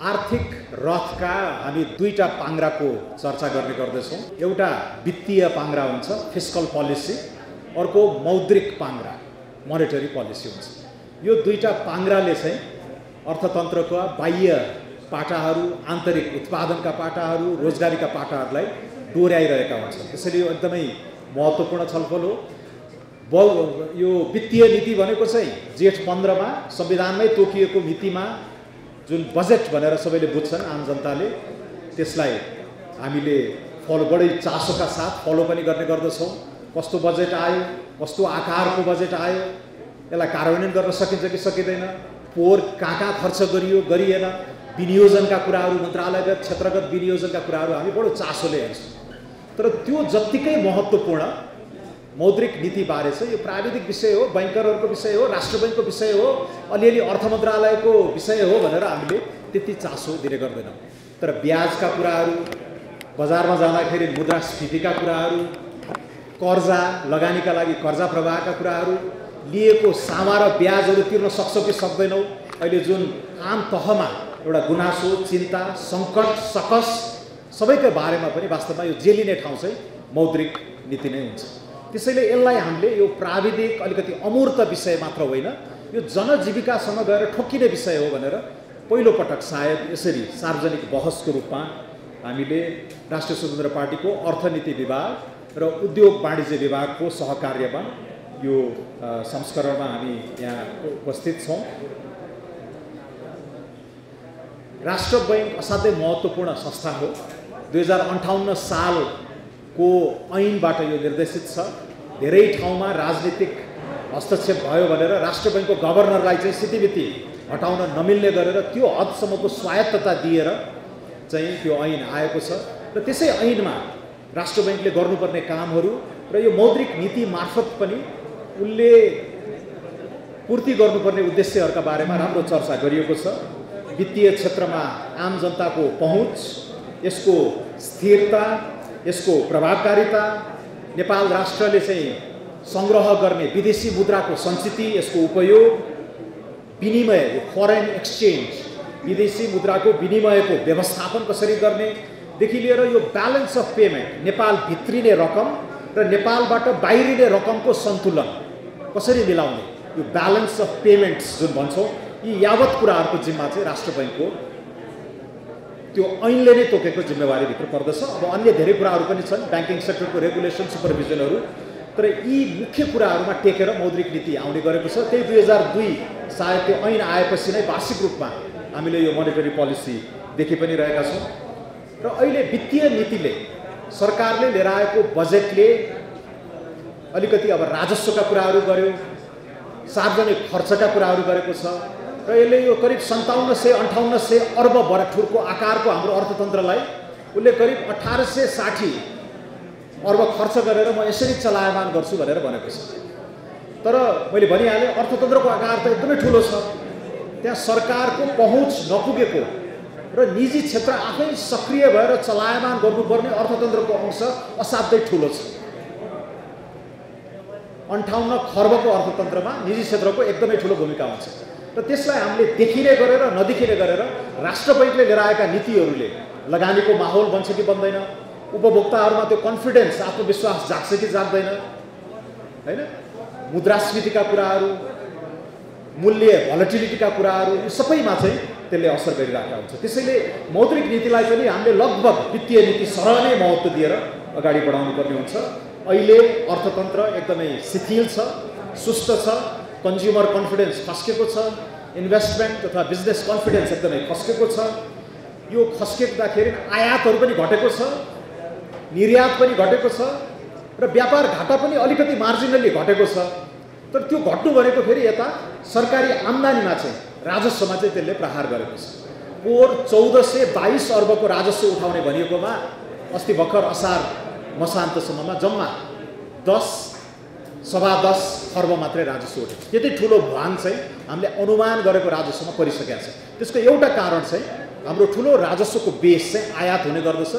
आर्थिक रथका हामी दुईटा पाङ्ग्राको चर्चा गर्ने गर्दछौँ। एउटा वित्तीय पाङ्ग्रा हुन्छ फिस्कल पोलिसी, अर्को मौद्रिक पाङ्ग्रा मोनेटरी पोलिसी हुन्छ। यो दुईटा पाङ्ग्राले चाहिँ अर्थतन्त्रको बाह्य पाटाहरू, आन्तरिक उत्पादनका पाटाहरू, रोजगारीका पाटाहरूलाई डोर्याइरहेका हुन्छन्। त्यसैले यो एकदमै महत्त्वपूर्ण छलफल हो। यो वित्तीय नीति भनेको चाहिँ जेठ 15 मा संविधानमै तोकिएको मितिमा जुन बजेट भनेर सबैले बुझ्छन्, आम जनताले त्यसलाई हामीले बढी चासोका साथ फलो पनि गर्ने गर्दछौँ। कस्तो बजेट आयो, कस्तो आकारको बजेट आयो, यसलाई कार्यान्वयन गर्न सकिन्छ कि सकिँदैन, पोहोर कहाँ खर्च गरियो गरिएन, विनियोजनका कुराहरू, मन्त्रालयगत क्षेत्रगत विनियोजनका कुराहरू हामी बडो चासोले हेर्छौँ। तर त्यो जत्तिकै महत्त्वपूर्ण मौद्रिक नीतिबारे चाहिँ यो प्राविधिक विषय हो, बैंकरहरूको विषय हो, राष्ट्र बैङ्कको विषय हो, अलिअलि अर्थ मन्त्रालयको विषय हो भनेर हामीले त्यति चासो दिने गर्दैनौँ। तर ब्याजका कुराहरू, बजारमा जाँदाखेरि मुद्रास्फीतिका कुराहरू, कर्जा लगानीका लागि कर्जा प्रवाहका कुराहरू, लिएको सामा र ब्याजहरू तिर्न सक्छौँ कि सक्दैनौँ, अहिले जुन आम तहमा एउटा गुनासो, चिन्ता, सङ्कट, सकस सबैको बारेमा पनि वास्तवमा यो जेलिने ठाउँ चाहिँ मौद्रिक नीति नै हुन्छ। त्यसैले यसलाई हामीले यो प्राविधिक अलिकति अमूर्त विषय मात्र होइन, यो जनजीविकासँग गएर ठोक्किने विषय हो भनेर पहिलो पटक सायद यसरी सार्वजनिक बहसको रूपमा हामीले राष्ट्रिय स्वतन्त्र पार्टीको अर्थनीति विभाग र उद्योग वाणिज्य विभागको सहकार्यमा यो संस्करणमा हामी यहाँ उपस्थित छौँ। राष्ट्र बैङ्क असाध्यै महत्त्वपूर्ण संस्था हो। 2058 सालको ऐनबाट यो निर्देशित छ। धेरै ठाउँमा राजनीतिक हस्तक्षेप भयो भनेर राष्ट्र बैङ्कको गभर्नरलाई चाहिँ सितिमिति हटाउन नमिल्ने गरेर त्यो हदसम्मको स्वायत्तता दिएर चाहिँ त्यो ऐन आएको छ। र त्यसै ऐनमा राष्ट्र बैङ्कले गर्नुपर्ने कामहरू र यो मौद्रिक नीति मार्फत पनि उनले पूर्ति गर्नुपर्ने उद्देश्यहरूका बारेमा राम्रो चर्चा गरिएको छ। वित्तीय क्षेत्रमा आम जनताको पहुँच, यसको स्थिरता, यसको प्रभावकारिता, नेपाल राष्ट्रले चाहिँ सङ्ग्रह गर्ने विदेशी मुद्राको सञ्चिति, यसको उपयोग, विनिमय, फरेन एक्सचेन्ज, विदेशी मुद्राको विनिमयको व्यवस्थापन कसरी गर्नेदेखि लिएर यो ब्यालेन्स अफ पेमेन्ट, नेपाल भित्रिने रकम र नेपालबाट बाहिरिने रकमको सन्तुलन कसरी मिलाउने, यो ब्यालेन्स अफ पेमेन्ट्स जुन भन्छौँ, यी यावत कुराहरूको जिम्मा चाहिँ राष्ट्र बैङ्कको त्यो ऐनले नै तोकेको जिम्मेवारीभित्र पर्दछ। अब अन्य धेरै कुराहरू पनि छन्, ब्याङ्किङ सेक्टरको रेगुलेसन, सुपरभिजनहरू, तर यी मुख्य कुराहरूमा टेकेर मौद्रिक नीति आउने गरेको छ। त्यही 2002 सायद त्यो ऐन आएपछि नै वार्षिक रूपमा हामीले यो मोनेटरी पोलिसी देखि पनि रहेका छौँ। र अहिले वित्तीय नीतिले, सरकारले लिएर आएको बजेटले अलिकति अब राजस्वका कुराहरू गर्यो, सार्वजनिक खर्चका कुराहरू गरेको छ र यसले यो करिब 5700-5800 अर्ब बराठुरको आकारको हाम्रो अर्थतन्त्रलाई उसले करिब 1860 अर्ब खर्च गरेर म यसरी चलायमान गर्छु भनेर भनेको छ। तर मैले भनिहालेँ, अर्थतन्त्रको आकार त एकदमै ठुलो छ। त्यहाँ सरकारको पहुँच नपुगेको र निजी क्षेत्र आफै सक्रिय भएर चलायमान गर्नुपर्ने अर्थतन्त्रको अंश असाध्यै ठुलो छ। 58 खर्बको अर्थतन्त्रमा निजी क्षेत्रको एकदमै ठुलो भूमिका हुन्छ र त्यसलाई हामीले देखिने गरेर नदेखिने गरेर राष्ट्र बैङ्कले लिएर आएका नीतिहरूले लगानीको माहौल बन्छ कि बन्दैन, उपभोक्ताहरूमा त्यो कन्फिडेन्स, आत्मविश्वास जाग्छ कि जाग्दैन, होइन, मुद्रास्फीतिका कुराहरू, मूल्य भोलेटिलिटीका कुराहरू, यो सबैमा चाहिँ त्यसले असर गरिरहेको हुन्छ। त्यसैले मौद्रिक नीतिलाई पनि हामीले लगभग वित्तीय नीति सरह नै महत्त्व दिएर अगाडि बढाउनु पर्ने हुन्छ। अहिले अर्थतन्त्र एकदमै शिथिल छ, सुस्त छ, कन्ज्युमर कन्फिडेन्स खस्केको छ, इन्भेस्टमेन्ट तथा बिजनेस कन्फिडेन्स एकदमै खस्केको छ। यो खस्केदाखेरि आयातहरू पनि घटेको छ, निर्यात पनि घटेको छ र व्यापार घाटा पनि अलिकति मार्जिनली घटेको छ। तर त्यो घट्नु भनेको फेरि यता सरकारी आम्दानीमा चाहिँ, राजस्वमा चाहिँ त्यसले प्रहार गरेको छ। पोहोर 1422 अर्बको राजस्व उठाउने भनिएकोमा अस्ति भर्खर असार मसान्तसम्ममा जम्मा 10-10.25 खर्ब मात्रै राजस्व उठेको छ। त्यति ठुलो भुवाङ चाहिँ हामीले अनुमान गरेको राजस्वमा परिसकेका छ। त्यसको एउटा कारण चाहिँ हाम्रो ठुलो राजस्वको बेस चाहिँ आयात हुने गर्दछ।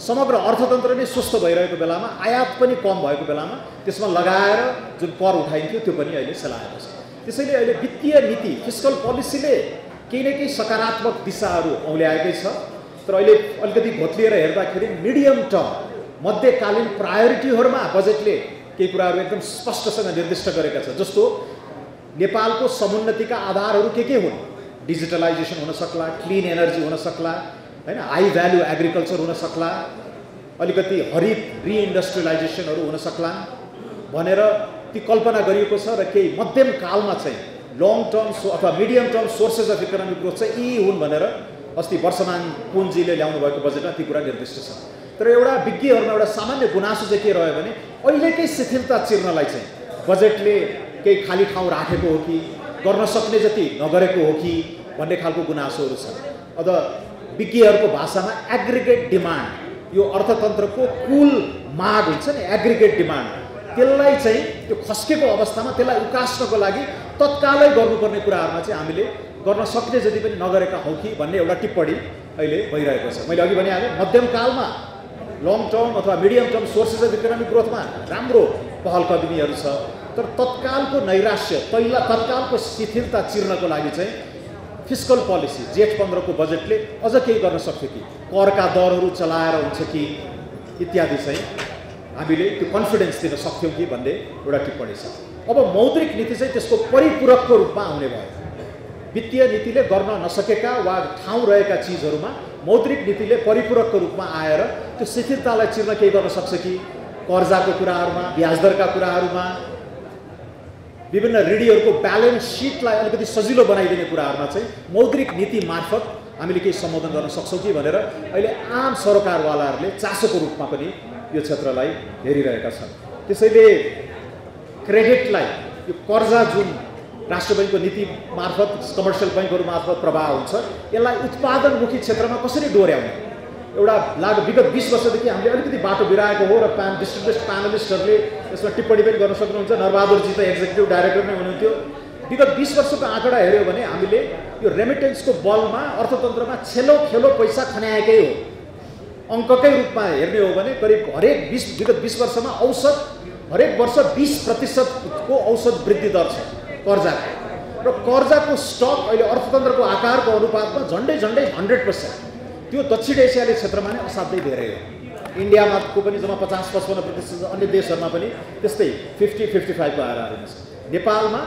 समग्र अर्थतन्त्र नै सुस्त भइरहेको बेलामा, आयात पनि कम भएको बेलामा त्यसमा लगाएर जुन कर उठाइन्थ्यो त्यो पनि अहिले सेलाएको छ। त्यसैले अहिले वित्तीय नीति, फिस्कल पोलिसीले केही न केही सकारात्मक दिशाहरू औल्याएकै छ। तर अहिले अलिकति घोत्लिएर हेर्दाखेरि मिडियम टर्म मध्यकालीन प्रायोरिटीहरूमा बजेटले केही कुराहरू एकदम स्पष्टसँग निर्दिष्ट गरेका छ। जस्तो नेपालको समुन्नतिका आधारहरू के हुन्? डिजिटलाइजेसन हुन सक्ला, क्लिन एनर्जी हुन सक्ला, हैन, हाई भ्यालु एग्रिकल्चर हुन सक्ला, अलिकति हरित रिइन्डस्ट्रियलाइजेसनहरू हुन सक्ला भनेर ती कल्पना गरिएको छ। र केही मध्यम कालमा चाहिँ लङ टर्म अथवा medium term sources of economic growth चाहिँ यी हुन् भनेर अस्ति वर्षमान पुञ्जीले ल्याउनु भएको बजेटमा ती कुरा निर्दिष्ट छ। तर एउटा विज्ञहरूमा एउटा सामान्य गुनासो चाहिँ के रह्यो भने अहिलेकै शिथिलता चिर्नलाई चाहिँ बजेटले केही खाली ठाउँ राखेको हो कि गर्न सक्ने जति नगरेको हो कि भन्ने खालको गुनासोहरू छन्। अझ विज्ञहरूको भाषामा एग्रिगेट डिमान्ड, यो अर्थतन्त्रको कुल माग हुन्छ नि, एग्रिगेट डिमान्ड, त्यसलाई चाहिँ त्यो खस्केको अवस्थामा त्यसलाई उकास्नको लागि तत्कालै गर्नुपर्ने कुराहरूमा चाहिँ हामीले गर्न सक्ने जति पनि नगरेका हौँ कि भन्ने एउटा टिप्पणी अहिले भइरहेको छ। मैले अघि भनिहालेँ मध्यमकालमा लङ टर्म अथवा medium term sources of economic ग्रोथमा राम्रो पहल कदमीहरू छ। तर तत्कालको नैराश्य, तत्कालको शिथिलता चिर्नको लागि चाहिँ फिस्कल पोलिसी जेठ 15 को बजेटले अझ केही गर्न सक्छ कि, करका दरहरू चलाएर हुन्छ कि इत्यादि चाहिँ हामीले त्यो कन्फिडेन्स दिन सक्थ्यौँ कि भन्ने एउटा टिप्पणी छ। अब मौद्रिक नीति चाहिँ त्यसको परिपूरकको रूपमा आउने भयो। वित्तीय नीतिले गर्न नसकेका वा ठाउँ रहेका चिजहरूमा मौद्रिक नीतिले परिपूरकको रूपमा आएर त्यो शिथिलतालाई चिर्न केही गर्न सक्छ कि, कर्जाको कुराहरूमा, ब्याजदरका कुराहरूमा, विभिन्न ऋणीहरूको ब्यालेन्स सिटलाई अलिकति सजिलो बनाइदिने कुराहरूमा चाहिँ मौद्रिक नीति मार्फत हामीले केही सम्बोधन गर्न सक्छौँ कि भनेर अहिले आम सरकारवालाहरूले चासोको रूपमा पनि यो क्षेत्रलाई हेरिरहेका छन्। त्यसैले क्रेडिटलाई, यो कर्जा जुन राष्ट्र बैङ्कको नीति मार्फत, कमर्सियल बैङ्कहरू मार्फत प्रवाह हुन्छ, यसलाई उत्पादनमुखी क्षेत्रमा कसरी डोर्याउने, एउटा विगत 20 वर्षदेखि हामीले अलिकति बाटो बिराएको हो र डिस्ट्रिब्युटेड प्यानलिस्टहरूले यसमा टिप्पणी पनि गर्न सक्नुहुन्छ। नरबहादुरजी त एक्जिक्युटिभ डाइरेक्टर नै हुनुहुन्थ्यो। विगत 20 वर्षको आँकडा हेऱ्यो भने हामीले यो रेमिटेन्सको बलमा अर्थतन्त्रमा खेलो पैसा खन्याएकै हो। अङ्ककै रूपमा हेर्ने हो भने करिब विगत 20 वर्षमा औसत हरेक वर्ष 20% को औसत वृद्धि दर छ कर्जाको, र कर्जाको स्टक अहिले अर्थतन्त्रको आकारको अनुपातमा झन्डै 100%। त्यो दक्षिण एसियाली क्षेत्रमा नै असाध्यै धेरै हो। इन्डियामा को पनि जम्मा 50-55%, अन्य देशहरूमा पनि त्यस्तै 50-55 को आएर छ। नेपालमा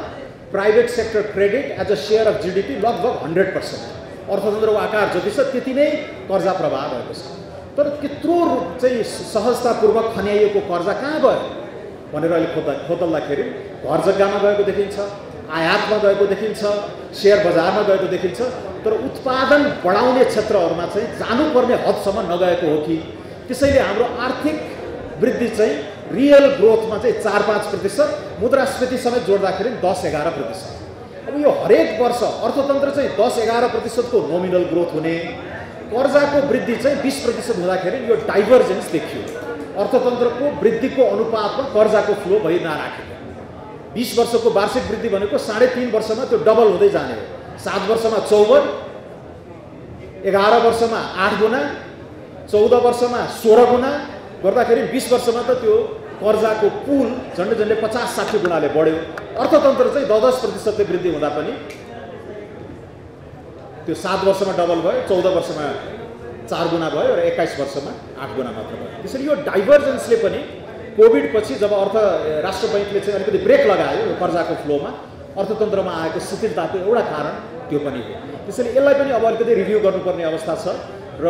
private sector credit as a share of GDP लगभग 100%। अर्थतन्त्रको आकार जति छ त्यति नै कर्जा प्रवाह भएको छ। तर त्यत्रो चाहिँ सहजतापूर्वक खन्याइएको कर्जा कहाँ गयो भनेर अहिले खोतल्दाखेरि घर जग्गामा गएको देखिन्छ, आयातमा गएको देखिन्छ, सेयर बजारमा गएको देखिन्छ। तर उत्पादन बढाउने क्षेत्रहरूमा चाहिँ जानुपर्ने हदसम्म नगएको हो कि, त्यसैले हाम्रो आर्थिक वृद्धि चाहिँ रियल ग्रोथमा चाहिँ 4-5%, मुद्रास्फीति समेत जोड्दाखेरि 10-11%। अब यो हरेक वर्ष अर्थतन्त्र चाहिँ 10-11% को नोमिनल ग्रोथ हुने, कर्जाको वृद्धि चाहिँ 20% हुँदाखेरि यो डाइभर्जेन्स देखियो। अर्थतन्त्रको वृद्धिको अनुपातमा कर्जाको फ्लो भइ नराखेको। 20 वर्षको वार्षिक वृद्धि भनेको 3.5 वर्षमा त्यो डबल हुँदै जाने हो। 7 वर्षमा 54, 11 वर्षमा 8 गुणा, 14 वर्षमा 16 गुणा गर्दाखेरि 20 वर्षमा त त्यो कर्जाको पुल झन्डै 50-60 गुणाले बढ्यो। अर्थतन्त्र चाहिँ 10% वृद्धि हुँदा पनि त्यो 7 वर्षमा डबल भयो, 14 वर्षमा 4 गुणा भयो र 21 वर्षमा 8 गुणा मात्र भयो। त्यसैले यो डाइभर्जेन्सले पनि कोभिड पछि जब राष्ट्र बैङ्कले चाहिँ अलिकति ब्रेक लगायो यो कर्जाको फ्लोमा, अर्थतन्त्रमा आएको शिथिलताको एउटा कारण त्यो पनि हो। त्यसैले यसलाई पनि अब अलिकति रिभ्यू गर्नुपर्ने अवस्था छ र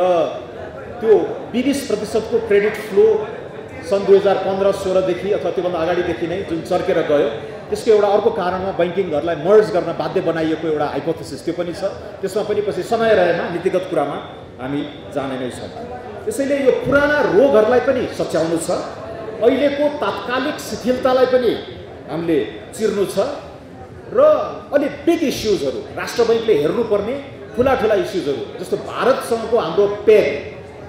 त्यो 20% को क्रेडिट फ्लो सन् 2015-16 देखि अथवा त्योभन्दा अगाडिदेखि नै जुन चर्केर गयो, त्यसको एउटा अर्को कारणमा बैंकिङहरूलाई मर्ज गर्न बाध्य बनाइएको एउटा हाइपोथेसिस त्यो पनि छ। त्यसमा पनि पछि समय रहेमा नीतिगत कुरामा हामी जाने नै छौँ। त्यसैले यो पुराना रोगहरूलाई पनि सच्याउनु छ, अहिलेको तात्कालिक शिथिलतालाई पनि हामीले चिर्नु छ र अलि बिग इस्युजहरू राष्ट्र बैङ्कले हेर्नुपर्ने ठुला इस्युजहरू जस्तो भारतसँगको हाम्रो पेग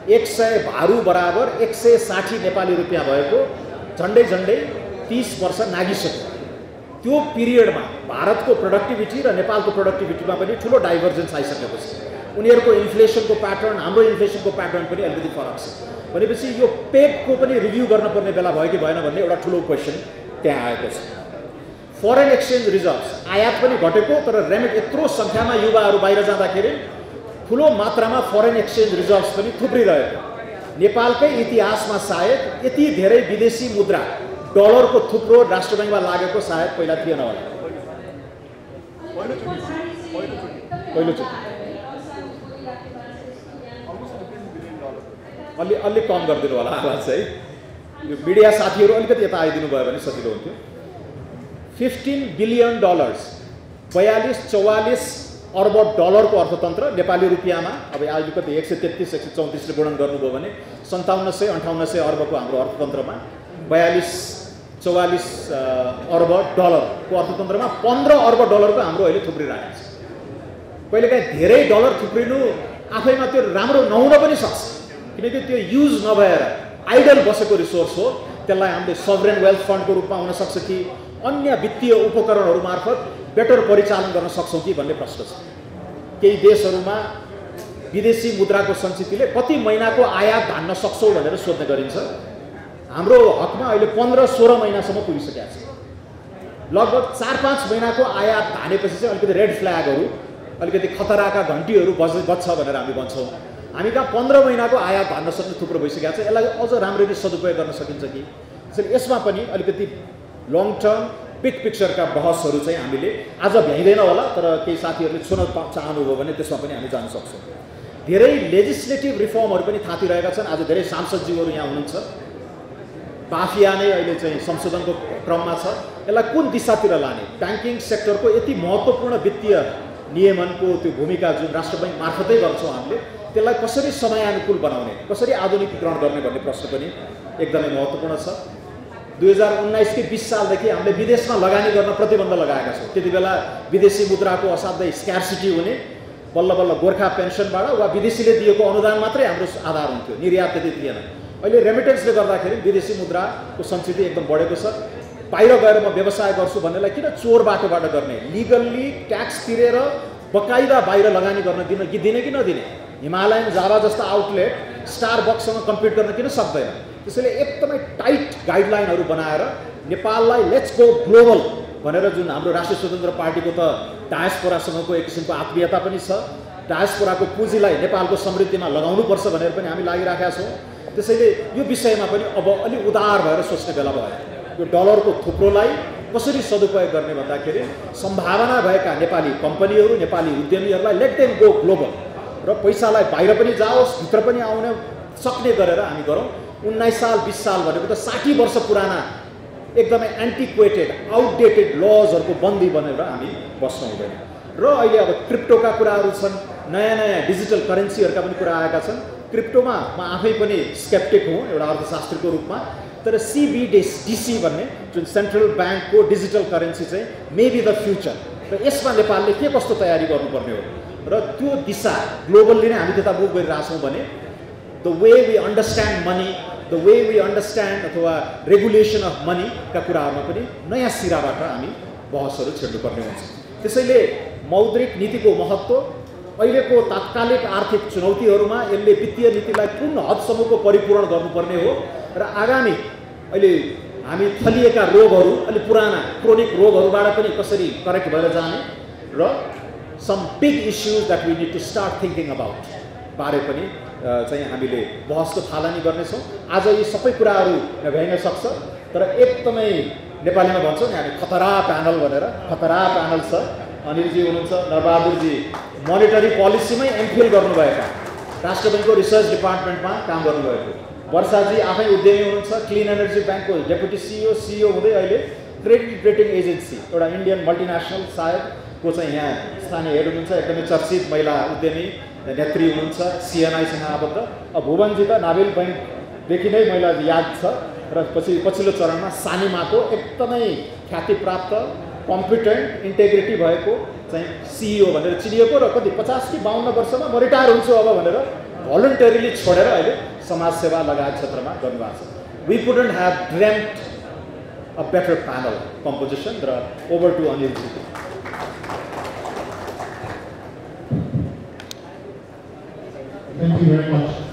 100 भारु बराबर 160 नेपाली रुपियाँ भएको झन्डै 30 वर्ष नागिसक्यो। त्यो पिरियडमा भारतको प्रोडक्टिभिटी र नेपालको प्रोडक्टिभिटीमा पनि ठुलो डाइभर्जेन्स आइसकेपछि उनीहरूको इन्फ्लेसनको प्याटर्न हाम्रो इन्फ्लेसनको प्याटर्न पनि अलिकति फरक छ भनेपछि यो पेगको पनि रिभ्यू गर्नुपर्ने बेला भयो कि भएन भन्ने एउटा ठुलो क्वेसन त्यहाँ आएको छ। फरेन एक्सचेन्ज रिजर्भ्स आयात पनि घटेको, तर यत्रो सङ्ख्यामा युवाहरू बाहिर जाँदाखेरि ठुलो मात्रामा फरेन एक्सचेन्ज रिजर्भ्स पनि थुप्रिरहेको। नेपालकै इतिहासमा सायद यति धेरै विदेशी मुद्रा डलरको थुप्रो राष्ट्र बैङ्कमा लागेको सायद पहिला थिएन होला। पहिलोचोटि अलि कम गरिदिनु होला आवाज चाहिँ। यो मिडिया साथीहरू अलिकति यता आइदिनु भयो भने सजिलो हुन्थ्यो। $15 बिलियन 42-44 अर्ब डलरको अर्थतन्त्र नेपाली रुपियाँमा अब अलिकति 133-134 गुणन गर्नुभयो भने 5700-5800 अर्बको हाम्रो अर्थतन्त्रमा 42-44 अर्ब डलरको अर्थतन्त्रमा 15 अर्ब डलरको हाम्रो अहिले थुप्रिरहेको छ। कहिलेकाहीँ धेरै डलर थुप्रिनु आफैमा त्यो राम्रो नहुन पनि सक्छ, किनकि त्यो युज नभएर आइडल बसेको रिसोर्स हो। त्यसलाई हामीले सभरेन वेल्थ फन्डको रूपमा हुन सक्छ कि अन्य वित्तीय उपकरणहरू मार्फत बेटर परिचालन गर्न सक्छौँ कि भन्ने प्रश्न छ। केही देशहरूमा विदेशी मुद्राको सञ्चितले कति महिनाको आयात धान्न सक्छौ भनेर सोध्ने गरिन्छ। हाम्रो हकमा अहिले 15-16 महिनासम्म पुगिसकेका छ। लगभग 4-5 महिनाको आयात धानेपछि चाहिँ अलिकति रेड फ्ल्यागहरू, अलिकति खतराका घन्टीहरू बज्छ भनेर हामी भन्छौँ। हामी कहाँ 15 महिनाको आयात धान्न सक्ने थुप्रो भइसकेको छ। यसलाई अझ राम्ररी सदुपयोग गर्न सकिन्छ कि, त्यसैले यसमा पनि अलिकति लङ टर्म बिग पिक्चरका बहसहरू चाहिँ हामीले आज भ्याइँदैन होला, तर केही साथीहरूले छुन चाहनुभयो भने त्यसमा पनि हामी जान सक्छौँ। धेरै लेजिस्लेटिभ रिफर्महरू पनि थातिरहेका छन्। आज धेरै सांसदज्यूहरू यहाँ हुनुहुन्छ। बाफिया नै अहिले चाहिँ संशोधनको क्रममा छ। यसलाई कुन दिशातिर लाने, ब्याङ्किङ सेक्टरको यति महत्त्वपूर्ण वित्तीय नियमनको त्यो भूमिका जुन राष्ट्र बैङ्क मार्फतै गर्छौँ हामीले, त्यसलाई कसरी समयानुकूल बनाउने, कसरी आधुनिकीकरण गर्ने भन्ने प्रश्न पनि एकदमै महत्त्वपूर्ण छ। 2019 के 20 सालदेखि हामीले विदेशमा लगानी गर्न प्रतिबन्ध लगाएका छौँ। त्यति बेला विदेशी मुद्राको असाध्यै स्क्यार्सिटी हुने, बल्ल बल्ल गोर्खा पेन्सनबाट वा विदेशीले दिएको अनुदान मात्रै हाम्रो आधार हुन्थ्यो, निर्यात त्यति थिएन। अहिले रेमिटेन्सले गर्दाखेरि विदेशी मुद्राको सञ्चित एकदम बढेको छ। बाहिर गएर म व्यवसाय गर्छु भन्नेलाई किन चोर बाटोबाट गर्ने, लिगल्ली ट्याक्स तिरेर बकाइदा बाहिर लगानी गर्न दिने कि नदिने। हिमालयन जावा जस्ता आउटलेट स्टारबक्ससँग कम्पिट गर्न किन सक्दैन। त्यसैले एकदमै टाइट गाइडलाइनहरू बनाएर नेपाललाई लेट्स गो ग्लोबल भनेर जुन हाम्रो राष्ट्रिय स्वतन्त्र पार्टीको त डायस्पोरासँगको एक किसिमको आत्मीयता पनि छ। डायस्पोराको पुँजीलाई नेपालको समृद्धिमा लगाउनुपर्छ भनेर पनि हामी लागिरहेका छौँ। त्यसैले यो विषयमा पनि अब अलि उदार भएर सोच्ने बेला भयो। यो डलरको थुप्रोलाई कसरी सदुपयोग गर्ने भन्दाखेरि सम्भावना भएका नेपाली कम्पनीहरू, नेपाली उद्यमीहरूलाई लेट देम गो ग्लोबल र पैसालाई बाहिर पनि जाओस्, भित्र पनि आउन सक्ने गरेर हामी गरौँ। 19 साल 20 साल भनेको त 60 वर्ष पुराना एकदमै एन्टिक्वेटेड आउटडेटेड लजहरूको बन्दी बनेर हामी बस्न हुँदैन। र अहिले अब क्रिप्टोका कुराहरू छन्, नयाँ नयाँ डिजिटल करेन्सीहरूका पनि कुरा आएका छन्। क्रिप्टोमा म आफै पनि स्केप्टिक हुँ एउटा अर्थशास्त्रीको रूपमा, तर CBDC भन्ने जुन सेन्ट्रल ब्याङ्कको डिजिटल करेन्सी चाहिँ मे बी द फ्युचर, र यसमा नेपालले के कस्तो तयारी गर्नुपर्ने हो र त्यो दिशा ग्लोबल्ली नै हामी त्यता मुभ गरिरहेछौँ भने the way we understand money, the way we understand अथवा रेगुलेसन अफ मनीका कुराहरूमा पनि नयाँ सिराबाट हामी बहसहरू छेड्नुपर्ने हुन्छ। त्यसैले मौद्रिक नीतिको महत्त्व, अहिलेको तात्कालिक आर्थिक चुनौतीहरूमा यसले वित्तीय नीतिलाई कुन हदसम्मको परिपूर्ण गर्नुपर्ने हो र आगामी अहिले हामी थलिएका रोगहरू, अलि पुराना क्रोनिक रोगहरूबाट पनि कसरी करेक्ट भएर जाने र some big issues that we need to start thinking about बारे पनि चाहिँ हामीले बहसको थालनी गर्नेछौँ। आज यी सबै कुराहरू भ्याइन सक्छ, तर एकदमै नेपालीमा भन्छौँ नि हामी खतरा प्यानल भनेर, खतरा प्यानल छ। अनिलजी हुनुहुन्छ, नरबहादुरजी मोनिटरी पोलिसीमै एमफिल गर्नुभएका, राष्ट्र बैङ्कको रिसर्च डिपार्टमेन्टमा काम गर्नुभएको, वर्षाजी आफै उद्यमी हुनुहुन्छ, क्लिन एनर्जी ब्याङ्कको डेपुटी सिइओ हुँदै अहिले क्रेडिट रेटिङ एजेन्सी एउटा इन्डियन मल्टिनेसनल सायदको चाहिँ यहाँ स्थानीय हेड हुनुहुन्छ, एकदमै चर्चित महिला उद्यमी नेत्री हुनुहुन्छ, CNI-सँग आबद्ध। अब भुवनजी त नाभेल बैङ्कदेखि नै मलाई याद छ र पछिल्लो चरणमा सानिमाको एकदमै ख्यातिप्राप्त कम्पिटेन्ट इन्टेग्रिटी भएको चाहिँ CEO भनेर चिनिएको र कति 50 कि 52 वर्षमा म रिटायर हुन्छु अब भनेर भलन्टरीली छोडेर अहिले समाजसेवा लगायत क्षेत्रमा गर्नुभएको छ। We couldn't have dreamed a better panel composition. र ओभर टु अनिलजी। Thank you very much.